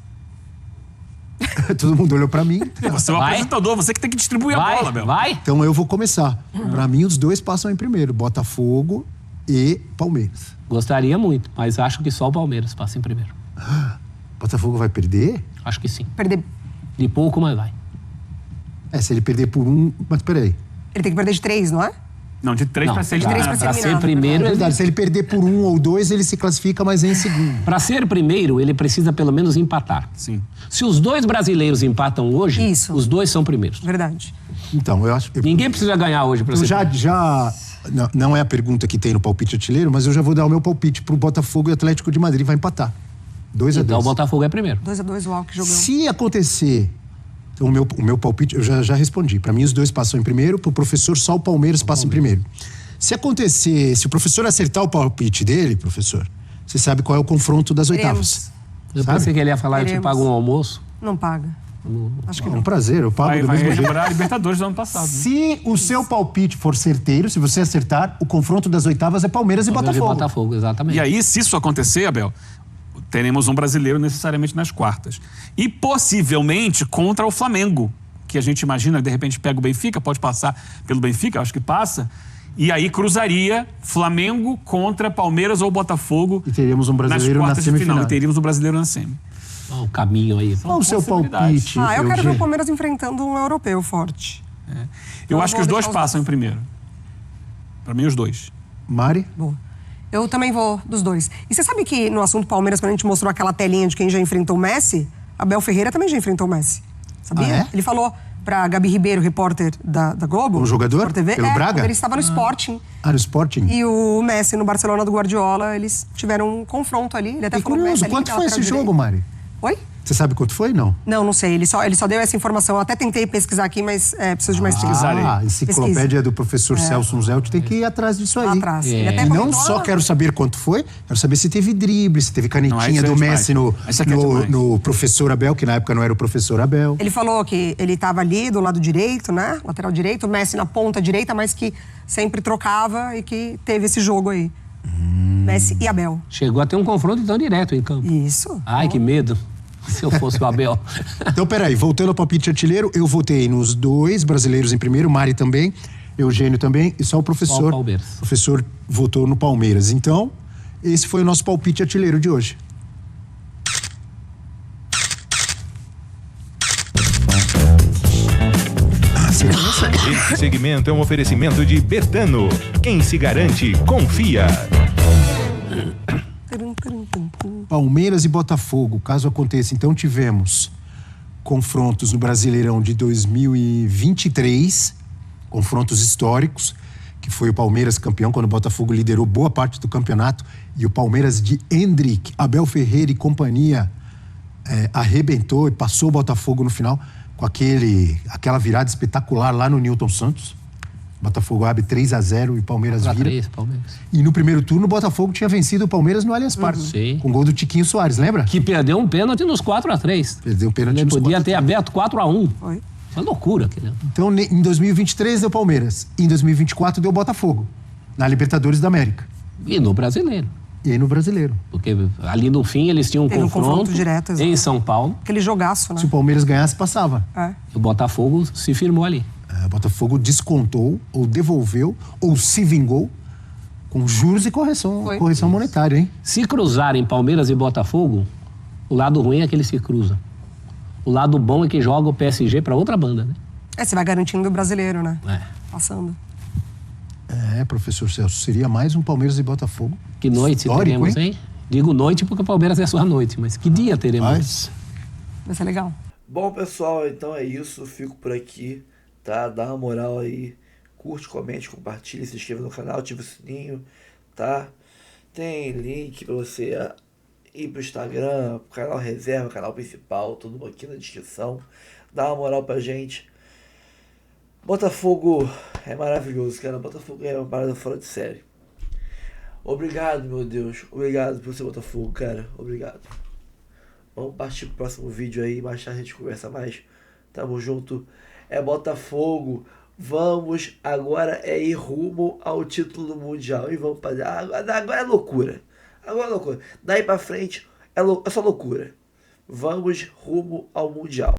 Todo mundo olhou pra mim. Você é o Vai. apresentador, você que tem que distribuir a bola, Vai, Abel. vai. Então eu vou começar. Pra mim os dois passam em primeiro, Botafogo e Palmeiras. Gostaria muito, mas acho que só o Palmeiras passa em primeiro. Botafogo vai perder? Acho que sim. Perder. De pouco, mas vai. Se ele perder por um... Mas peraí. Ele tem que perder de 3, não é? Não, de 3 Não, para 6 de três pra Pra ser ser eliminado, primeiro, É ele... verdade, se ele perder por 1 ou 2, ele se classifica, mas é em segundo. Pra ser primeiro, ele precisa pelo menos empatar. Sim. Se os dois brasileiros empatam hoje, Isso. os dois são primeiros. Verdade. Então, eu acho... Ninguém precisa ganhar hoje pra Eu ser já não é a pergunta que tem no palpite artilheiro, mas eu já vou dar o meu palpite pro Botafogo e Atlético de Madrid vai empatar. 2-2. Então o Botafogo é primeiro. 2-2 o Alck jogando. Se acontecer, então, o meu palpite, eu já respondi. Para mim, os dois passam em primeiro, pro professor, só o Palmeiras passa em primeiro. Se acontecer, se o professor acertar o palpite dele, professor, você sabe qual é o confronto das oitavas. Eu Sabe? pensei que ele ia falar, eu te Teremos. pago um almoço. Não paga. Acho que É um não. prazer, eu pago Vai, do vai mesmo jeito. lembrar a Libertadores do ano passado. Né? Se o seu palpite for certeiro, se você acertar, o confronto das oitavas é Palmeiras e Palmeiras Botafogo. E Botafogo, exatamente. E aí, se isso acontecer, Abel, teremos um brasileiro necessariamente nas quartas. E possivelmente contra o Flamengo, que a gente imagina, de repente pega o Benfica, pode passar pelo Benfica, acho que passa. E aí cruzaria Flamengo contra Palmeiras ou Botafogo. E teríamos um brasileiro nas na quartas de final. semifinal. E teríamos um brasileiro na semi. Ó, o caminho aí. Qual o seu possibilidades. palpite? Eu quero ver o Eugênio? Palmeiras enfrentando um europeu forte. Eu Eu acho que vou os dois deixar os passam em primeiro. Para mim, os dois. Mari? Boa. Eu também vou dos dois. E você sabe que no assunto Palmeiras, quando a gente mostrou aquela telinha de quem já enfrentou o Messi, Abel Ferreira também já enfrentou o Messi. Sabia? Ah, é? Ele falou pra Gabi Ribeiro, repórter da Globo. Um jogador? Sport TV, Pelo Braga? quando ele estava no Sporting. Ah, no Sporting? E o Messi no Barcelona do Guardiola, eles tiveram um confronto ali. Ele até E falou curioso, Messi ali, quanto da foi lateral esse jogo, direita. Mari? Oi? Você sabe quanto foi, não? Não sei. Ele só deu essa informação. Eu até tentei pesquisar aqui, mas preciso de mais tempo. Ah, a enciclopédia Pesquisa. do professor Celso Zelt tem que ir atrás disso aí. Lá atrás. Ele até E não comentou, só quero saber quanto foi, quero saber se teve drible, se teve Não, canetinha isso é do Messi demais. Isso aqui é demais. no professor Abel, que na época não era o professor Abel. Ele falou que ele estava ali do lado direito, né? Lateral direito, o Messi na ponta direita, mas que sempre trocava e que teve esse jogo aí. Messi e Abel. Chegou a ter um confronto tão direto em campo. Isso. Ai, que medo. Se eu fosse o Abel. Então, peraí, voltando ao palpite artilheiro, eu votei nos dois brasileiros em primeiro, Mari também, Eugênio também, e só o professor. Só o Palmeiras. O professor votou no Palmeiras. Então, esse foi o nosso palpite artilheiro de hoje. Esse segmento é um oferecimento de Betano. Quem se garante, confia. Palmeiras e Botafogo, caso aconteça. Então tivemos confrontos no Brasileirão de 2023, confrontos históricos, que foi o Palmeiras campeão, quando o Botafogo liderou boa parte do campeonato, e o Palmeiras de Hendrick, Abel Ferreira e companhia arrebentou e passou o Botafogo no final com aquela virada espetacular lá no Newton Santos. O Botafogo abre 3-0 e o Palmeiras vira. 3, Palmeiras. E no primeiro turno o Botafogo tinha vencido o Palmeiras no Allianz Parque, Sim. com gol do Tiquinho Soares, lembra? Que perdeu um pênalti nos 4-3. Perdeu um pênalti Ele nos podia 4-3. ter aberto 4-1. Foi. Uma loucura. Aquilo. Então, em 2023 deu Palmeiras. Em 2024 deu Botafogo. Na Libertadores da América. E no Brasileiro. E aí no Brasileiro. Porque ali no fim eles tinham um Teve um confronto direto, exato. em São Paulo. Aquele jogaço, né? Se o Palmeiras ganhasse, passava. O Botafogo se firmou ali. O Botafogo descontou, ou devolveu, ou se vingou com juros e correção monetária, hein? Se cruzarem Palmeiras e Botafogo, o lado ruim é que eles se cruzam. O lado bom é que joga o PSG para outra banda, né? Você vai garantindo o brasileiro, né? Passando. Professor Celso, seria mais um Palmeiras e Botafogo. Que noite histórico, teremos, hein? Digo noite porque o Palmeiras é só a noite, mas que dia teremos? Vai ser legal. Bom, pessoal, então é isso. Fico por aqui, tá? Dá uma moral aí. Curte, comente, compartilhe, se inscreva no canal, ativa o sininho, tá? Tem link pra você ir pro Instagram, pro canal reserva, canal principal, tudo aqui na descrição. Dá uma moral pra gente. Botafogo é maravilhoso, cara. Botafogo é uma parada fora de série. Obrigado, meu Deus. Obrigado por ser Botafogo, cara. Obrigado. Vamos partir pro próximo vídeo aí. Mais tarde a gente conversa mais. Tamo junto. É Botafogo. Vamos agora ir rumo ao título do Mundial. E vamos fazer. Agora é loucura. Agora é loucura. Daí pra frente é só loucura. Vamos rumo ao Mundial.